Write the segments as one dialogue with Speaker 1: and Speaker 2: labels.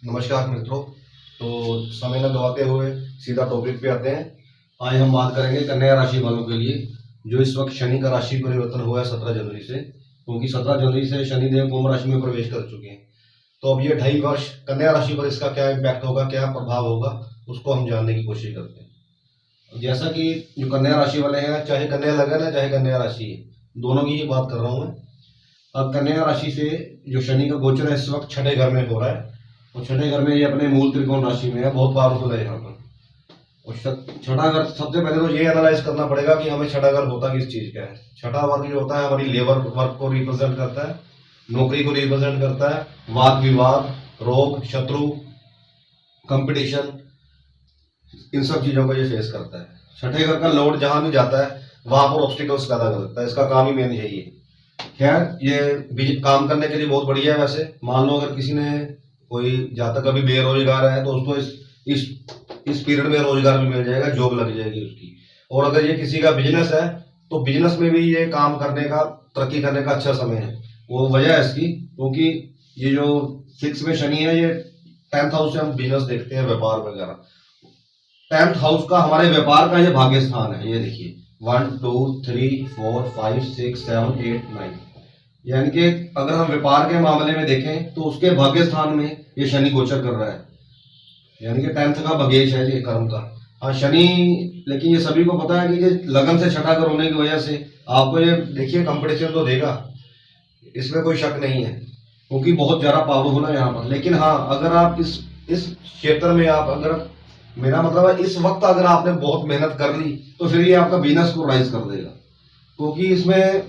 Speaker 1: नमस्कार मित्रों। तो समय न गवाते हुए सीधा टॉपिक पे आते हैं। आज हम बात करेंगे कन्या राशि वालों के लिए, जो इस वक्त शनि का राशि परिवर्तन हुआ है 17 जनवरी से, क्योंकि 17 जनवरी से शनिदेव कुंभ राशि में प्रवेश कर चुके हैं। तो अब ये 2.5 वर्ष कन्या राशि पर इसका क्या इम्पैक्ट होगा, क्या प्रभाव होगा, उसको हम जानने की कोशिश करते हैं। जैसा कि जो कन्या राशि वाले हैं, चाहे कन्या लगन है चाहे कन्या राशि है, दोनों की ही बात कर रहा हूँ मैं। अब कन्या राशि से जो शनि का गोचर है इस वक्त छठे घर में हो रहा है, और छठे घर में ये अपने मूल त्रिकोण राशि में है, बहुत पावरफुल है यहाँ पर। और छठा घर, सबसे पहले तो ये एनालाइज करना पड़ेगा कि हमें छठा घर होता किस चीज का है। छठा वर्ग जो होता है हमारी लेबर वर्क को रिप्रेजेंट करता है, नौकरी को रिप्रेजेंट करता है, वाद विवाद, रोग, शत्रु, कंपटीशन, इन सब चीजों को ये फेस करता है। छठे घर का लोड जहां भी जाता है वहां पर ऑब्स्टिकल्स पैदा कर देता है, इसका काम ही मेन यही है। खैर, ये काम करने के लिए बहुत बढ़िया है। वैसे मान लो अगर किसी ने कोई जहाँ तक अभी बेरोजगार है तो उसको इस पीरियड में रोजगार भी मिल जाएगा, जॉब लग जाएगी उसकी। और अगर ये किसी का बिजनेस है तो बिजनेस में भी ये काम करने का, तरक्की करने का अच्छा समय है। वो वजह है इसकी, क्योंकि ये जो 6 में शनि है, ये 10th हाउस से हम बिजनेस देखते हैं, व्यापार वगैरह। 10th हाउस का हमारे व्यापार का ये भाग्य स्थान है। ये देखिए 1 2 3 4 5 6 7 8 9, यानी कि अगर हम व्यापार के मामले में देखें तो उसके भाग्य स्थान में ये शनि गोचर कर रहा है, यानी कि 10th का भाग्येश है ये कर्म का। हाँ शनि, लेकिन ये सभी को पता है कि ये लगन से छठा घर होने की वजह से आपको ये देखिए कंपटीशन तो देगा, इसमें कोई शक नहीं है, क्योंकि बहुत ज्यादा पावरफुल है यहाँ पर। लेकिन हाँ, अगर आप इस क्षेत्र में आप, अगर मेरा मतलब है इस वक्त अगर आपने बहुत मेहनत कर ली तो फिर ये आपका बिजनेस को राइज कर देगा, क्योंकि इसमें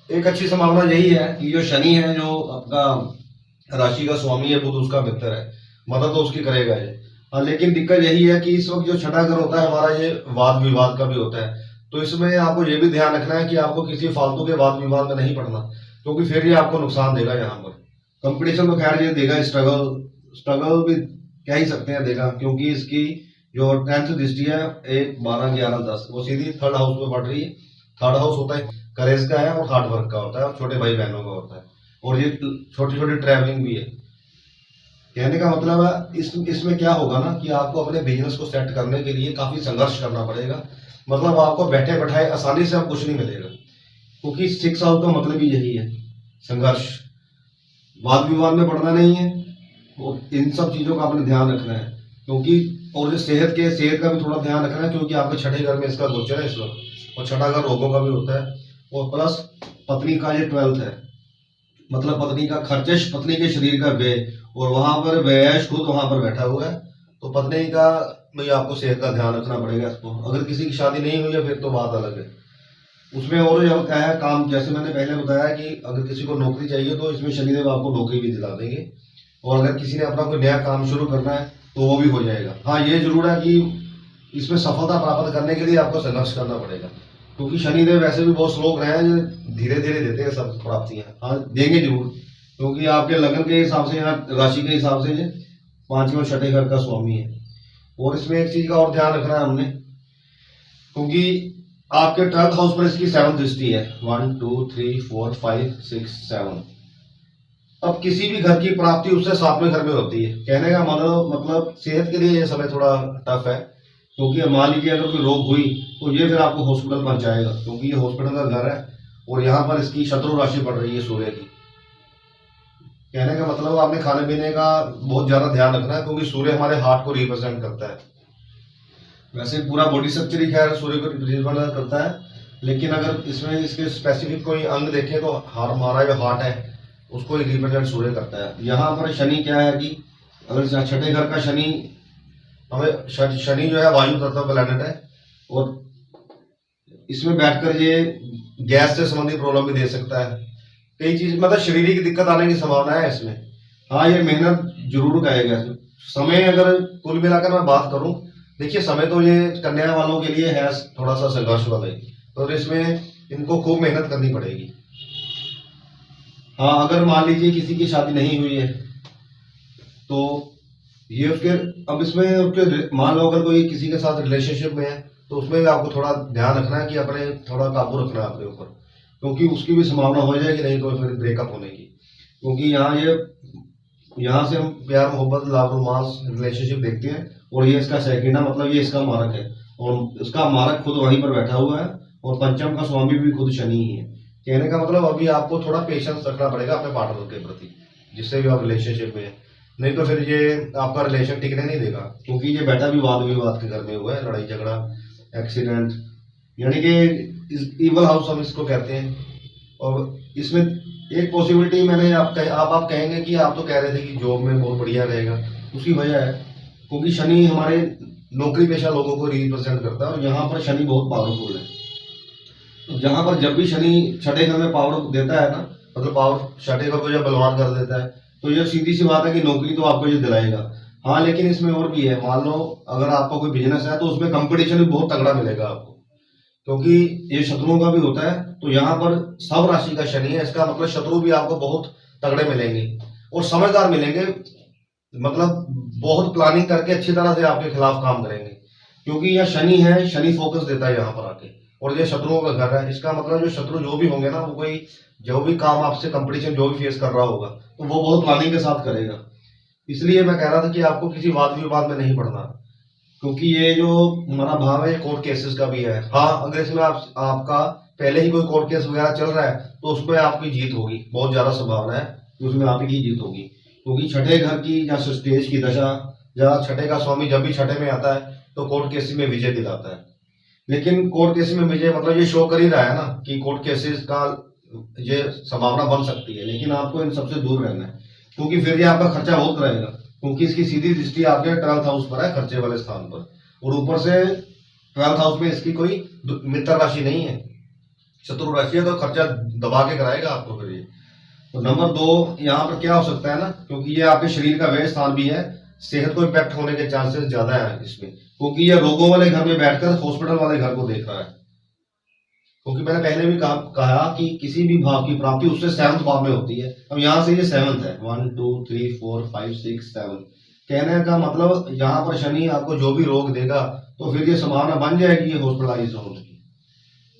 Speaker 1: एक अच्छी संभावना यही है कि जो शनि है, जो आपका राशि का स्वामी है, बुध उसका मित्र है, मदद तो उसकी करेगा ये। हाँ, लेकिन दिक्कत यही है कि इस वक्त जो छठा घर होता है हमारा, ये वाद विवाद का भी होता है। तो इसमें आपको ये भी ध्यान रखना है कि आपको किसी फालतू के वाद विवाद में नहीं पड़ना, क्योंकि फिर ये आपको नुकसान देगा। यहाँ पर कंपटीशन तो खैर ये देगा, स्ट्रगल भी कह ही सकते हैं देगा, क्योंकि इसकी जो 10th दृष्टि है 1 12 11 10, वो सीधी 3rd हाउस में बढ़ रही है। 3rd हाउस होता है करेज का है, और हार्ड वर्क का होता है, और छोटे भाई बहनों का होता है, और ये छोटी छोटी ट्रैवलिंग भी है। कहने का मतलब है इसमें क्या होगा ना, कि आपको अपने बिजनेस को सेट करने के लिए काफी संघर्ष करना पड़ेगा। मतलब आपको बैठे बैठाए आसानी से अब कुछ नहीं मिलेगा, क्योंकि 6 हाउस का मतलब ही यही है, संघर्ष। वाद विवाद में पड़ना नहीं है, और इन सब चीजों का आपने ध्यान रखना है, क्योंकि और जो सेहत का भी थोड़ा ध्यान रखना है, क्योंकि आपके छठे घर में इसका गोचर है इस वक्त, और छठा घर रोगों का भी होता है। और प्लस पत्नी का ये 12th है, मतलब पत्नी का खर्चश, पत्नी के शरीर का व्यय, और वहां पर व्यय खुद वहां पर बैठा हुआ है। तो पत्नी का भाई आपको सेहत का ध्यान रखना पड़ेगा इसको। अगर किसी की शादी नहीं हुई है फिर तो बात अलग है उसमें। और जो क्या है काम, जैसे मैंने पहले बताया कि अगर किसी को नौकरी चाहिए तो इसमें शनिदेव आपको नौकरी भी दिला देंगे, और अगर किसी ने अपना कोई नया काम शुरू करना है तो वो भी हो जाएगा। हाँ, ये जरूर है कि इसमें सफलता प्राप्त करने के लिए आपको संघर्ष करना पड़ेगा, क्योंकि शनिदेव वैसे भी बहुत स्लो ग्रह हैं, धीरे धीरे देते हैं सब प्राप्तियां। हाँ देंगे जरूर, क्योंकि आपके लगन के हिसाब से या राशि के हिसाब से ये 5वें और छठे घर का स्वामी है। और इसमें एक चीज का और ध्यान रखना है हमने, क्योंकि आपके 12th हाउस पर इसकी 7th दृष्टि है, 1 2 3 4 5 6 7। अब किसी भी घर की प्राप्ति उससे 7वें घर में होती है। कहने का मतलब सेहत के लिए ये समय थोड़ा टफ है, क्योंकि मान लीजिए अगर कोई रोग हुई तो ये फिर आपको हॉस्पिटल पहुंचाएगा, क्योंकि ये हॉस्पिटल का घर है, और यहाँ पर इसकी शत्रु राशि पड़ रही है सूर्य की। कहने का मतलब आपने खाने पीने का बहुत ज्यादा ध्यान रखना है, क्योंकि सूर्य हमारे हार्ट को रिप्रेजेंट करता है। वैसे पूरा बॉडी स्ट्रक्चर ही खैर सूर्य को रिप्रेजेंट करता है, लेकिन अगर इसमें इसके स्पेसिफिक कोई अंग देखें तो हमारा जो हार्ट है उसको रिप्रेजेंट सूर्य करता है। यहाँ पर शनि क्या है कि अगर छठे घर का शनि, हमें शनि जो है वायु तत्व प्लैनेट है, और इसमें बैठकर ये गैस से संबंधित प्रॉब्लम भी दे सकता है, कई चीज मतलब शारीरिक दिक्कत आने की संभावना है इसमें। हाँ, ये मेहनत जरूर करेगा। समय अगर कुल मिलाकर मैं बात करूं, देखिए समय तो ये कन्या वालों के लिए है थोड़ा सा संघर्ष वाला ही, तो इसमें इनको खूब मेहनत करनी पड़ेगी। हाँ, अगर मान लीजिए किसी की शादी नहीं हुई है तो ये उसके, अब इसमें उसके मान लो अगर कोई किसी के साथ रिलेशनशिप में है तो उसमें भी आपको थोड़ा ध्यान रखना है कि अपने थोड़ा काबू रखना है अपने ऊपर, क्योंकि उसकी भी संभावना हो जाएगी, नहीं तो फिर ब्रेकअप होने की। क्योंकि यहाँ से हम प्यार मोहब्बत लाभ रोमांस रिलेशनशिप देखते हैं, और ये इसका सेकंड है, मतलब ये इसका मारक है, और इसका मारक खुद वहीं पर बैठा हुआ है, और पंचम का स्वामी भी खुद शनि ही है। कहने का मतलब अभी आपको थोड़ा पेशेंस रखना पड़ेगा अपने पार्टनर के प्रति, जिससे भी आप रिलेशनशिप में है, नहीं तो फिर ये आपका रिलेशन टिकने नहीं देगा। क्योंकि ये बैठा भी वाद विवाद के घर में हुआ है, लड़ाई झगड़ा, एक्सीडेंट, यानी कि इवल हाउस हम इसको कहते हैं। और इसमें एक पॉसिबिलिटी मैंने आप कहेंगे कि आप तो कह रहे थे कि जॉब में बहुत बढ़िया रहेगा, उसकी वजह है क्योंकि शनि हमारे नौकरी पेशा लोगों को रिप्रेजेंट करता है, और यहाँ पर शनि बहुत पावरफुल है। तो जहाँ पर जब भी शनि छठे घर में पावर देता है ना, मतलब पावर छठे घर को जब बलवान कर देता है, तो ये सीधी सी बात है कि नौकरी तो आपको ये दिलाएगा। हाँ, लेकिन इसमें और भी है। मान लो अगर आपका कोई बिजनेस है तो उसमें कंपटीशन भी बहुत तगड़ा मिलेगा आपको, क्योंकि ये शत्रुओं का भी होता है। तो यहाँ पर सब राशि का शनि है, इसका मतलब शत्रु भी आपको बहुत तगड़े मिलेंगे और समझदार मिलेंगे, मतलब बहुत प्लानिंग करके अच्छी तरह से आपके खिलाफ काम करेंगे। क्योंकि यह शनि है, शनि फोकस देता है यहाँ पर आके, और ये शत्रुओं का घर है। इसका मतलब जो शत्रु जो भी होंगे ना, वो कोई जो भी काम आपसे कंपटीशन जो भी फेस कर रहा होगा, तो वो बहुत प्लानिंग के साथ करेगा। इसलिए मैं कह रहा था कि आपको किसी वाद विवाद में नहीं पड़ना, क्योंकि ये जो हमारा भाव है ये कोर्ट केसेस का भी है। हाँ, अगर इसमें आपका पहले ही कोई कोर्ट केस वगैरह चल रहा है तो उसमें आपकी जीत होगी, बहुत ज्यादा संभावना है कि उसमें आपकी जीत होगी। क्योंकि छठे घर की या स्टेज की दशा, या छठे का स्वामी जब भी छठे में आता है तो कोर्ट केसेस में विजय दिलाता है। लेकिन कोर्ट केसेस में विजय मतलब ये शो कर ही रहा है ना कि कोर्ट केसेस का ये संभावना बन सकती है, लेकिन आपको इन सबसे दूर रहना है, क्योंकि फिर ये आपका खर्चा बहुत रहेगा। क्योंकि इसकी सीधी दृष्टि आपके 12th हाउस पर है, खर्चे वाले स्थान पर, और ऊपर से 12th हाउस में इसकी कोई मित्र राशि नहीं है, शत्रु राशि है, तो खर्चा दबा के कराएगा आपको फिर ये। तो नंबर 2 यहाँ पर क्या हो सकता है ना, क्योंकि ये आपके शरीर का व्यय स्थान भी है, सेहत को इम्पैक्ट होने के चांसेस ज्यादा है इसमें, क्योंकि ये रोगों वाले घर में बैठकर हॉस्पिटल वाले घर को देख रहा है। क्योंकि मैंने पहले भी कहा कि किसी भी भाव की प्राप्ति उससे 7th भाव में होती है। अब यहाँ से ये 7th है, 1 2 3 4 5 6 7। कहने का मतलब यहाँ पर शनि आपको जो भी रोग देगा तो फिर ये संभावना बन जाएगी ये हॉस्पिटलाइज होने की,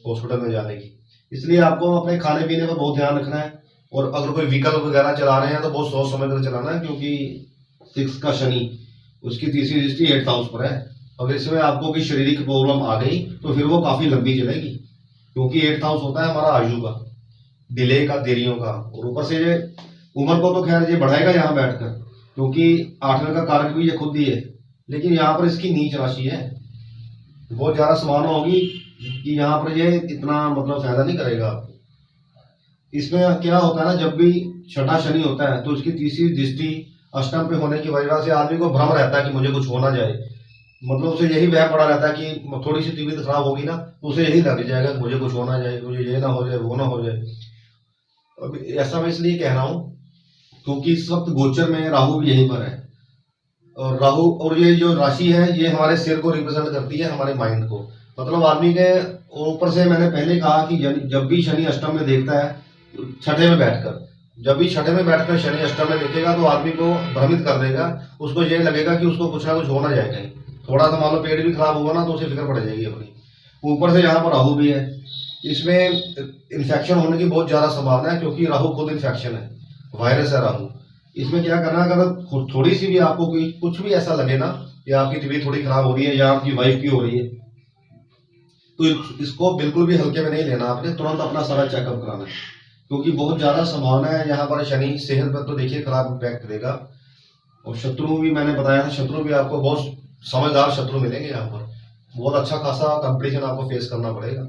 Speaker 1: हॉस्पिटल में जाने की। इसलिए आपको अपने खाने पीने पर बहुत ध्यान रखना है, और अगर कोई व्हीकल वगैरह चला रहे हैं तो बहुत सोच समझ कर चलाना है, क्योंकि 6 का शनि उसकी तीसरी दृष्टि 8th हाउस पर है। अगर इसमें आपको कोई शारीरिक प्रॉब्लम आ गई तो फिर वो काफी लंबी चलेगी, क्योंकि 8th हाउस होता है हमारा आयु का, डिले का, देरियों का, और ऊपर से ये उम्र को तो खैर ये बढ़ाएगा यहाँ बैठकर, क्योंकि 8वें का कारक भी ये खुद ही है। लेकिन यहाँ पर इसकी नीच राशि है, बहुत ज्यादा संभावना होगी कि यहाँ पर ये इतना मतलब फायदा नहीं करेगा आपको। इसमें क्या होता है ना, जब भी छठा शनि होता है तो इसकी तीसरी दृष्टि अष्टम पे होने की वजह से आदमी को भ्रम रहता है कि मुझे कुछ होना जाए, मतलब उसे यही वह पड़ा रहता है कि थोड़ी सी तबीयत खराब होगी ना तो उसे यही लग जाएगा कि मुझे कुछ होना जाए, मुझे ये ना हो जाए, वो ना हो जाए। अब ऐसा मैं इसलिए कह रहा हूँ क्योंकि इस वक्त गोचर में राहु भी यहीं पर है, और राहु और ये जो राशि है ये हमारे सिर को रिप्रेजेंट करती है, हमारे माइंड को। मतलब आदमी के ऊपर से मैंने पहले कहा कि जब भी शनि अष्टम में देखता है छठे में बैठकर, जब भी छठे में बैठकर शनि अष्टम में देखेगा तो आदमी को भ्रमित कर देगा, उसको ये लगेगा कि उसको कुछ ना कुछ होना जाए कहीं, थोड़ा सा मान लो पेट भी खराब होगा ना तो उसे फिक्र पड़ जाएगी अपनी। ऊपर से यहाँ पर राहु भी है, इसमें इन्फेक्शन होने की बहुत ज्यादा संभावना है, क्योंकि राहु खुद इन्फेक्शन है, वायरस है राहु। इसमें क्या करना है, अगर थोड़ी सी भी आपको कोई कुछ भी ऐसा लगे ना कि आपकी तबीयत थोड़ी खराब हो रही है या आपकी वाइफ की हो रही है, तो इसको बिल्कुल भी हल्के में नहीं लेना, आपने तुरंत अपना सारा चेकअप कराना है, क्योंकि बहुत ज्यादा संभावना है यहाँ पर शनि सेहत पर तो देखिए खराब इम्पैक्ट करेगा। और शत्रु भी मैंने बताया था, शत्रु भी आपको बहुत समझदार शत्रु मिलेंगे, यहाँ पर बहुत अच्छा खासा कंपटीशन आपको फेस करना पड़ेगा।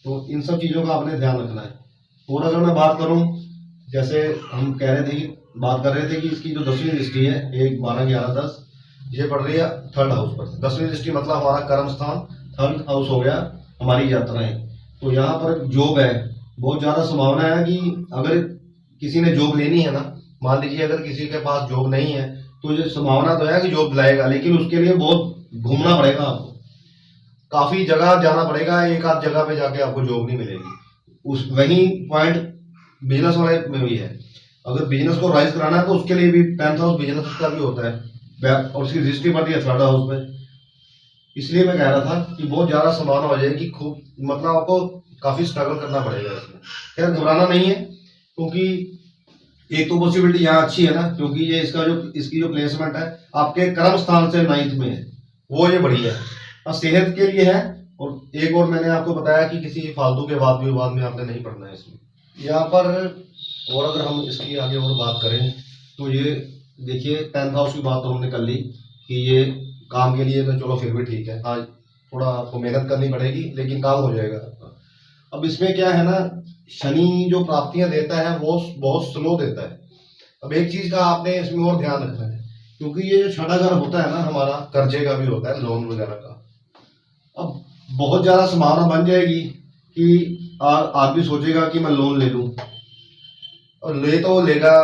Speaker 1: तो इन सब चीजों का आपने ध्यान रखना है। और अगर मैं बात करूं, जैसे हम कह रहे थे कि बात कर रहे थे कि इसकी जो 10वीं दृष्टि है 1 12 11 10 ये पड़ रही है 3rd हाउस पर। 10वीं दृष्टि मतलब हमारा कर्म स्थान 3rd हाउस हो गया, हमारी यात्राएं। तो यहाँ पर जॉब है, बहुत ज्यादा संभावना है कि अगर किसी ने जॉब लेनी है ना, मान लीजिए अगर किसी के पास जॉब नहीं है तो ये संभावना तो है कि जॉब दिलाएगा, लेकिन उसके लिए बहुत घूमना पड़ेगा, आपको काफी जगह जाना पड़ेगा, एक आध जगह पे जाके आपको जॉब नहीं मिलेगी। उस वही पॉइंट बिजनेस वाले में भी है, अगर बिजनेस को राइज कराना है तो उसके लिए भी 10th हाउस बिजनेस का भी होता है, और उसकी दृष्टि पड़ती है 3rd हाउस पे। इसलिए मैं कह रहा था कि बहुत ज्यादा संभावना हो जाएगी, खूब मतलब आपको काफ़ी स्ट्रगल करना पड़ेगा इसमें। खैर घबराना नहीं है, क्योंकि एक तो पॉसिबिलिटी यहाँ अच्छी है ना, क्योंकि ये इसकी जो प्लेसमेंट है आपके कर्म स्थान से 9th में है, वो ये बढ़िया है और सेहत के लिए है। और एक और मैंने आपको बताया कि किसी फालतू के वाद विवाद में आपने नहीं पड़ना है इसमें। यहाँ पर और अगर हम इसकी आगे और बात करें तो ये देखिए 10th हाउस की बात तो हमने कर ली कि ये काम के लिए तो चलो फिर भी ठीक है, आज थोड़ा आपको मेहनत करनी पड़ेगी लेकिन काम हो जाएगा आपका। अब इसमें क्या है ना, शनि जो प्राप्तियां देता है वो बहुत स्लो देता है। अब एक चीज का आपने इसमें और ध्यान रखना है, क्योंकि ये जो छठा घर होता है ना हमारा, कर्जे का भी होता है, लोन वगैरह का। अब बहुत ज्यादा संभावना बन जाएगी कि आदमी सोचेगा कि मैं लोन ले लूं, और ले तो लेगा,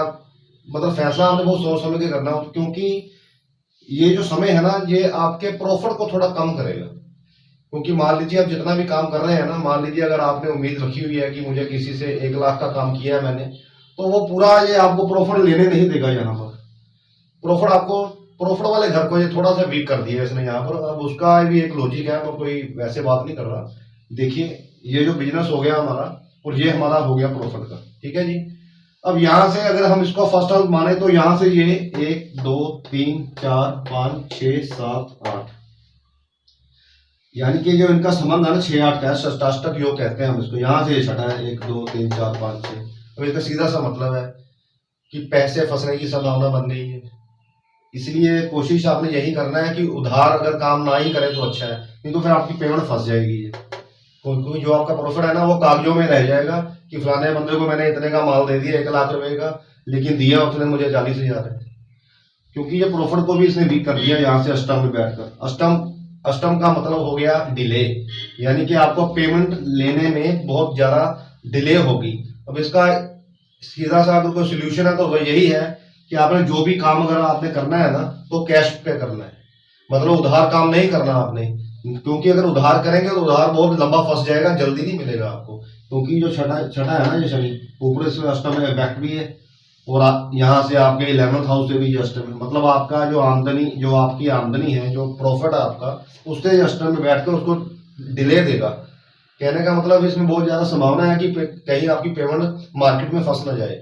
Speaker 1: मतलब फैसला आपने बहुत सोच समझ के करना हो, क्योंकि ये जो समय है ना ये आपके प्रॉफिट को थोड़ा कम करेगा। क्योंकि मान लीजिए आप जितना भी काम कर रहे हैं ना, मान लीजिए अगर आपने उम्मीद रखी हुई है कि मुझे किसी से 1 लाख का काम किया है मैंने, तो वो पूरा ये आपको प्रॉफिट लेने नहीं देगा। यहाँ पर प्रॉफिट वाले घर को ये थोड़ा सा वीक कर दिया इसने यहाँ पर। अब उसका भी एक लॉजिक है, मैं कोई वैसे बात नहीं कर रहा। देखिए ये जो बिजनेस हो गया हमारा और ये हमारा हो गया प्रॉफिट का, ठीक है जी। अब यहाँ से अगर हम इसको फर्स्ट हाउस माने तो यहाँ से ये 1 2 3 4 5 6 7 8, यानी कि जो इनका संबंध है ना 6 8 का है, षष्टाष्टक योग कहते हैं हम इसको। यहाँ से ये छठा है 1 2 3 4 5 6। अब इसका सीधा सा मतलब है कि पैसे फंसने की संभावना बन गई है। इसलिए कोशिश आपने यही करना है कि उधार अगर काम ना ही करे तो अच्छा है, नहीं तो फिर आपकी पेमेंट फंस जाएगी। क्योंकि जो आपका प्रॉफिट है ना वो कागजों में रह जाएगा कि फलाने बंदे को मैंने इतने का माल दे दिया 1 लाख रुपए का, लेकिन दिया उसने मुझे 40,000 है। क्योंकि ये प्रॉफिट को भी इसने वीक कर दिया यहाँ से अष्टम में बैठकर। अष्टम का मतलब हो गया डिले, यानी कि आपको पेमेंट लेने में बहुत ज्यादा डिले होगी। अब इसका सीधा सा अगर कोई सोल्यूशन है तो वो यही है कि आपने जो भी काम अगर आपने करना है ना तो कैश पे करना है, मतलब उधार काम नहीं करना आपने। क्योंकि अगर उधार करेंगे तो उधार बहुत लंबा फंस जाएगा, जल्दी नहीं मिलेगा आपको। क्योंकि जो छठा है ना ये शनि, ऊपर से अष्टम में इफेक्ट भी है, और यहाँ से आपके 11th हाउस से भी ये अष्टम है। मतलब आपका जो आपकी आमदनी है, जो प्रॉफिट है आपका, उससे अष्टम में बैठकर उसको डिले देगा। कहने का मतलब इसमें बहुत ज्यादा संभावना है कि कहीं आपकी पेमेंट मार्केट में फंस ना जाए।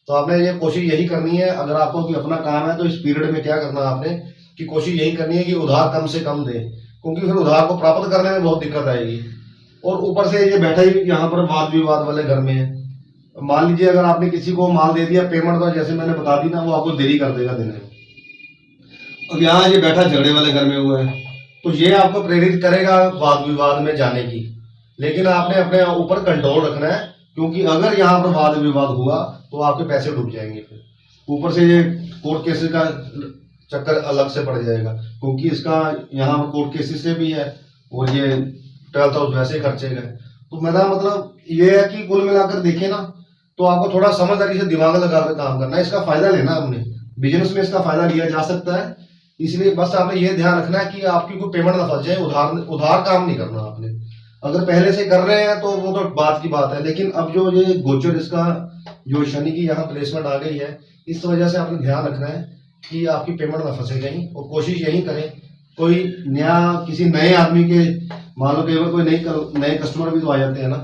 Speaker 1: तो आपने ये कोशिश यही करनी है, अगर आपको कि अपना काम है तो इस पीरियड में क्या करना है आपने कि कोशिश यही करनी है कि उधार कम से कम दे, क्योंकि फिर उधार को प्राप्त करने में बहुत दिक्कत आएगी। और ऊपर से ये बैठा ही यहाँ पर वाद विवाद वाले घर में है। मान लीजिए अगर आपने किसी को माल दे दिया, पेमेंट तो जैसे मैंने बता दी ना वो आपको देरी कर देगा देने में। अब यहाँ ये बैठा झगड़े वाले घर में हुआ है, तो ये आपको प्रेरित करेगा वाद विवाद में जाने की। लेकिन आपने अपने ऊपर कंट्रोल रखना है, क्योंकि अगर यहाँ पर वाद विवाद हुआ तो आपके पैसे डूब जाएंगे। फिर ऊपर से ये कोर्ट केसेस का चक्कर अलग से पड़ जाएगा, क्योंकि इसका यहाँ पर कोर्ट केसेस से भी है, और ये 12th हाउस वैसे खर्चे गए। तो मेरा मतलब ये है कि कुल मिलाकर देखें ना तो आपको थोड़ा समझदारी से दिमाग लगाकर काम करना है। इसका फायदा लेना है, हमने बिजनेस में इसका फायदा लिया जा सकता है। इसलिए बस आपने ये ध्यान रखना है कि आपकी कोई पेमेंट ना फंस जाए। उधार काम नहीं करना आपने। अगर पहले से कर रहे हैं तो वो तो बात की बात है, लेकिन अब जो ये गोचर इसका जो शनि की यहाँ प्लेसमेंट आ गई है, इस वजह से आपने ध्यान रखना है कि आपकी पेमेंट ना फंसे कहीं। और कोशिश यही करें कोई किसी नए आदमी के, मान लो केवल कोई नए कस्टमर भी तो आ जाते हैं ना,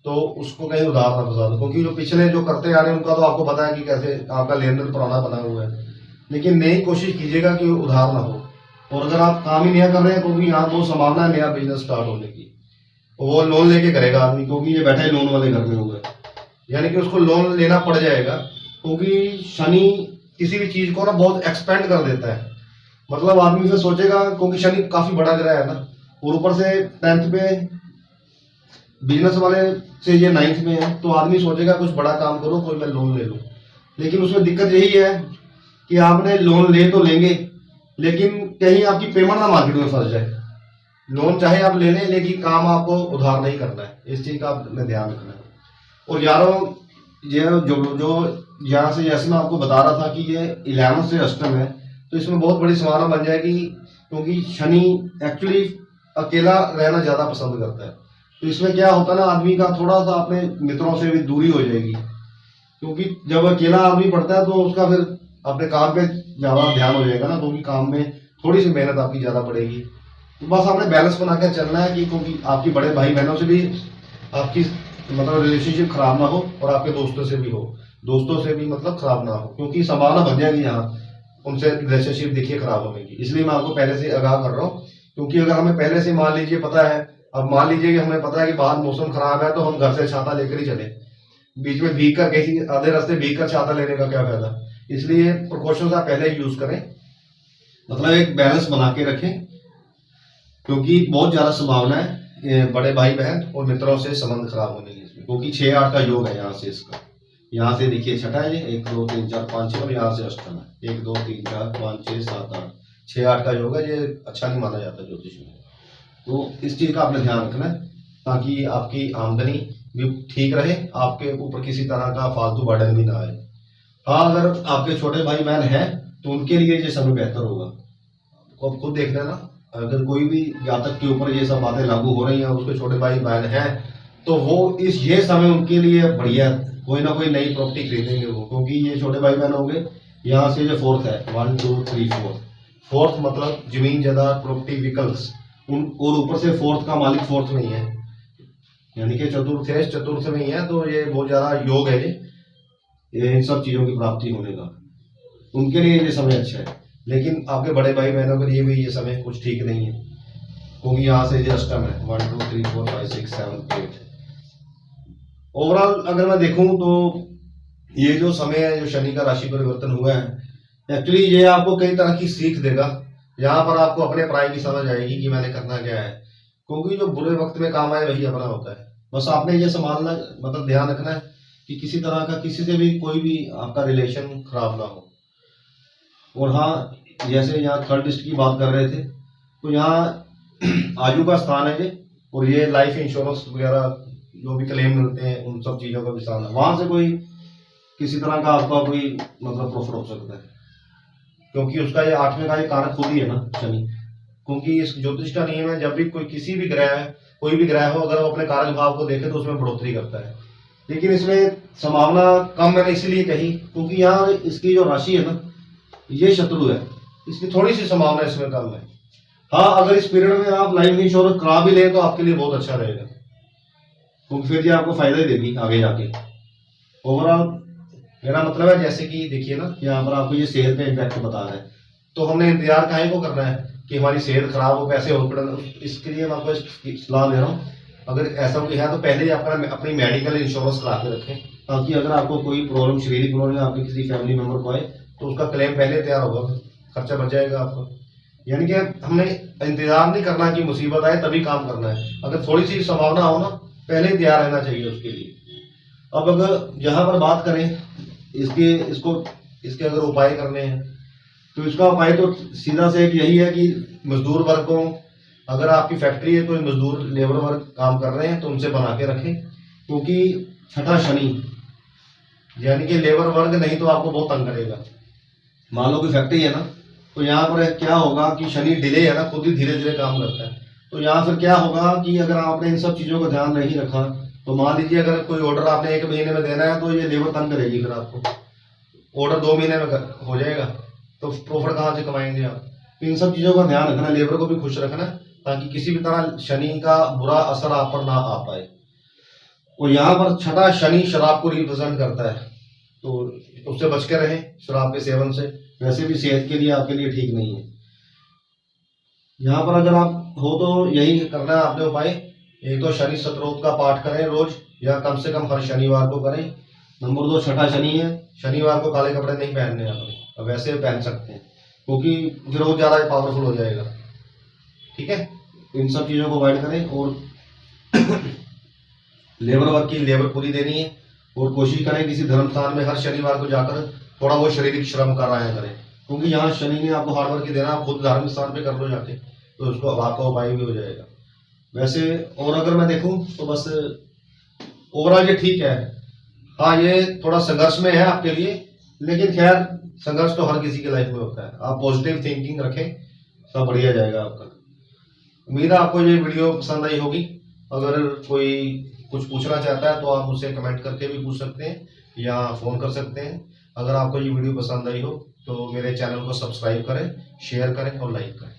Speaker 1: तो उसको कहीं उधार ना फंसा दो। क्योंकि जो पिछले जो करते आ रहे हैं उनका तो आपको पता है कि कैसे आपका लेन देन पुराना बना हुआ है। लेकिन नई कोशिश कीजिएगा कि उधार ना हो। और अगर आप काम ही नहीं कर रहे हैं, क्योंकि यहाँ बहुत संभावना है नया बिजनेस स्टार्ट होने की, वो लोन लेके करेगा आदमी, क्योंकि ये बैठा है लोन वाले घर में हुआ है, यानी कि उसको लोन लेना पड़ जाएगा। क्योंकि शनि किसी भी चीज को ना बहुत एक्सपेंड कर देता है। मतलब आदमी फिर सोचेगा, क्योंकि शनि काफी बड़ा ग्रह है ना, और ऊपर से 10th पे बिजनेस वाले से ये 9th में है, तो आदमी सोचेगा कुछ बड़ा काम करो, कोई मैं लोन ले लूं। लेकिन उसमें दिक्कत यही है कि आपने लोन ले तो लेंगे, लेकिन कहीं आपकी पेमेंट ना मार्केट में फंस जाए। लोन चाहे आप ले लें, लेकिन काम आपको उधार नहीं करना है, इस चीज का आपने ध्यान रखना है। और यारों ये जो यहाँ से जैसे मैं आपको बता रहा था कि ये 11 से अष्टम है, तो इसमें बहुत बड़ी संभावना बन जाएगी। क्योंकि शनि एक्चुअली अकेला रहना ज्यादा पसंद करता है। तो इसमें क्या होता है ना, आदमी का थोड़ा सा अपने मित्रों से भी दूरी हो जाएगी। क्योंकि जब अकेला आदमी पढ़ता है तो उसका फिर अपने काम पे ज्यादा ध्यान हो जाएगा ना, क्योंकि काम में थोड़ी सी मेहनत आपकी ज्यादा पड़ेगी। तो बस आपने बैलेंस बना कर चलना है कि क्योंकि आपकी बड़े भाई बहनों से भी आपकी मतलब रिलेशनशिप खराब ना हो और आपके दोस्तों से भी हो, दोस्तों से भी मतलब खराब ना हो, क्योंकि संभावना बन जाएगी यहाँ उनसे रिलेशनशिप देखिए खराब होने की। इसलिए मैं आपको पहले से आगाह कर रहा हूँ, क्योंकि अगर हमें पहले से मान लीजिए पता है, अब मान लीजिए कि हमें पता है कि बाहर मौसम खराब है, तो हम घर से छाता लेकर ही चले, बीच में भीग कर कहीं आधे रास्ते भीग कर छाता लेने का क्या फायदा। इसलिए प्रिकॉशंस आप पहले ही यूज करें, मतलब एक बैलेंस बना के रखें, क्योंकि बहुत ज्यादा संभावना है बड़े भाई बहन और मित्रों से संबंध खराब होने की इसमें, क्योंकि 6-8 का योग है यहाँ से, इसका यहाँ से देखिए छठा है, 1 2 3 4 5 6 और यहाँ से अष्टम है, 1 2 3 4 5 6 7 8 6-8 का योग है। ये अच्छा नहीं माना जाता ज्योतिष में, तो इस चीज का आपने ध्यान रखना है ताकि आपकी आमदनी भी ठीक रहे, आपके ऊपर किसी तरह का फालतू बर्डन भी ना आए। हाँ, अगर आपके छोटे भाई बहन हैं तो उनके लिए ये समय बेहतर होगा। तो आप खुद देख लेना, अगर कोई भी जातक के ऊपर ये सब बातें लागू हो रही हैं, उसके छोटे भाई बहन हैं, तो वो ये समय उनके लिए बढ़िया, कोई ना कोई नई प्रॉपर्टी खरीदेंगे वो, क्योंकि ये छोटे भाई बहन होंगे। यहाँ से जो फोर्थ है 1 2 3 4, फोर्थ मतलब जमीन जायदाद प्रॉपर्टी व्हीकल्स, और ऊपर से फोर्थ का मालिक फोर्थ में ही है, यानी कि चतुर्थ में ही है, तो ये बहुत ज्यादा योग है ये इन सब चीजों की प्राप्ति होने का, उनके लिए ये समय अच्छा है। लेकिन आपके बड़े भाई बहनों के लिए भी ये समय कुछ ठीक नहीं है, क्योंकि यहाँ से ये अष्टम है 1 2 3 4 5 6 7 8। ओवरऑल अगर मैं देखूं तो ये जो समय है, जो शनि का राशि परिवर्तन हुआ है, एक्चुअली ये आपको कई तरह की सीख देगा। यहाँ पर आपको अपने प्राय की समझ आएगी कि मैंने करना क्या है, क्योंकि जो बुरे वक्त में काम आए वही अपना होता है। बस आपने ये संभालना, मतलब ध्यान रखना है कि किसी तरह का किसी से भी कोई भी आपका रिलेशन खराब ना हो। और हाँ, जैसे यहाँ थर्ड लिस्ट की बात कर रहे थे, तो यहाँ आजू का स्थान है ये, और ये लाइफ इंश्योरेंस वगैरह जो भी क्लेम मिलते हैं उन सब चीजों का भी स्थान है। वहां से कोई किसी तरह का आपका कोई मतलब प्रॉफिट हो सकता है, क्योंकि उसका ये 8वें का ये कारक खुद ही है ना शनि, क्योंकि इस ज्योतिष का नियम है, जब भी कोई किसी भी ग्रह है, कोई भी ग्रह हो, अगर वो अपने कारक भाव को देखे तो उसमें बढ़ोतरी करता है। लेकिन इसमें संभावना कम मैंने इसलिए कही क्योंकि यहाँ इसकी जो राशि है ना, ये शत्रु है, इसकी थोड़ी सी संभावना इसमें कम है। हाँ, अगर इस पीरियड में आप लाइफ इंश्योरेंस करा भी लें तो आपके लिए बहुत अच्छा रहेगा, क्योंकि फिर ये आपको फायदा ही देगी आगे जाके। ओवरऑल मेरा मतलब है, जैसे कि देखिए ना, यहाँ पर आपको ये सेहत पे इम्पैक्ट बता रहा है, तो हमने इंतजार काहे को करना है कि हमारी सेहत खराब हो, पैसे हॉस्पिटल, इसके लिए मैं आपको सलाह दे रहा हूँ। अगर ऐसा कोई है तो पहले ही अपनी मेडिकल इंश्योरेंस करा के रखें, ताकि अगर आपको कोई प्रॉब्लम, शारीरिक प्रॉब्लम आपके किसी फैमिली मेंबर को आए तो उसका क्लेम पहले तैयार होगा, खर्चा बच जाएगा आपका। यानी कि हमने इंतजार नहीं करना कि मुसीबत आए तभी काम करना है, अगर थोड़ी सी संभावना हो ना, पहले ही तैयार रहना चाहिए उसके लिए। अब अगर यहाँ पर बात करें इसके अगर उपाय करने हैं, तो इसका उपाय तो सीधा से एक यही है कि मजदूर वर्ग को, अगर आपकी फैक्ट्री है तो मजदूर लेबर वर्ग काम कर रहे हैं तो उनसे बना के रखें, क्योंकि छठा शनि, यानी कि लेबर वर्ग नहीं तो आपको बहुत तंग करेगा। मान लो कि फैक्ट्री है ना, तो यहाँ पर क्या होगा कि शनि डिले है ना, खुद ही धीरे धीरे काम करता है, तो यहाँ फिर क्या होगा कि अगर आपने इन सब चीजों का ध्यान नहीं रखा, तो मान लीजिए अगर कोई ऑर्डर आपने 1 महीने में देना है तो ये लेबर तंग करेगी, फिर आपको ऑर्डर 2 महीने में हो जाएगा, तो प्रॉफिट कहाँ से कमाएंगे आप। तो इन सब चीजों का ध्यान रखना, लेबर को भी खुश रखना, ताकि किसी भी तरह शनि का बुरा असर आप पर ना आ पाए। और यहाँ पर छठा शनि शराब को रिप्रेजेंट करता है, तो उससे बच के रहें शराब के सेवन से, वैसे भी सेहत के लिए आपके लिए ठीक नहीं है। यहाँ पर अगर आप हो तो यही करना है आपने उपाय, एक तो शनि स्तोत्र का पाठ करें रोज, या कम से कम हर शनिवार को करें। नंबर 2, छठा शनि है, शनिवार को काले कपड़े नहीं पहनने आपने, अब वैसे पहन सकते हैं, क्योंकि फिर वो ज्यादा पावरफुल हो जाएगा। ठीक है, इन सब चीजों को अवॉइड करें, और लेबर वर्क की लेबर पूरी देनी है, और कोशिश करें किसी धर्म स्थान में हर शनिवार को जाकर थोड़ा बहुत शारीरिक श्रम कराया करें, क्योंकि यहाँ शनि ने आपको हार्ड वर्क ही देना, आप खुद धार्मिक स्थान पे कर लो जाके, तो उसको आपका उपाय भी हो जाएगा। वैसे और अगर मैं देखूं तो बस ओवरऑल ये ठीक है। हाँ, ये थोड़ा संघर्ष में है आपके लिए, लेकिन खैर संघर्ष तो हर किसी की लाइफ में होता है। आप पॉजिटिव थिंकिंग रखें, सब बढ़िया जाएगा आपका। उम्मीद है आपको ये वीडियो पसंद आई होगी। अगर कोई कुछ पूछना चाहता है तो आप मुझसे कमेंट करके भी पूछ सकते हैं या फ़ोन कर सकते हैं। अगर आपको ये वीडियो पसंद आई हो तो मेरे चैनल को सब्सक्राइब करें, शेयर करें और लाइक करें।